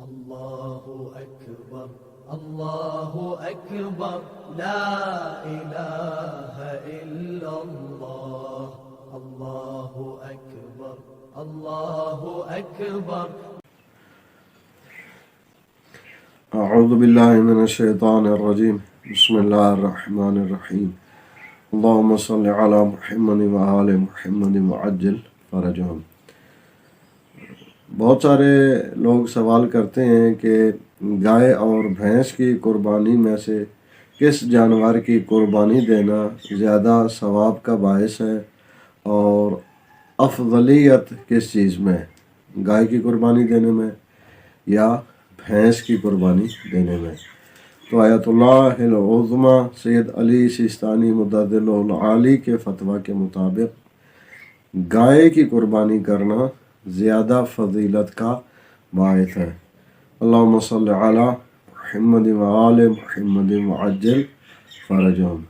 الله أكبر الله أكبر لا إله إلا الله الله أكبر الله أكبر. اعوذ باللہ من الشیطان الرجیم بسم اللہ الرحمن الرحیم اللہم صل علی محمد وآل محمد وعجل فرجہم. بہت سارے لوگ سوال کرتے ہیں کہ گائے اور بھینس کی قربانی میں سے کس جانور کی قربانی دینا زیادہ ثواب کا باعث ہے اور افضلیت کس چیز میں، گائے کی قربانی دینے میں یا بھینس کی قربانی دینے میں. تو آیت اللہ العظمی سید علی سیستانی مدد العالی کے فتویٰ کے مطابق گائے کی قربانی کرنا زیادہ فضیلت کا باعث ہے. اللہم صلی علی محمد وآل محمد وعجل فرجہم.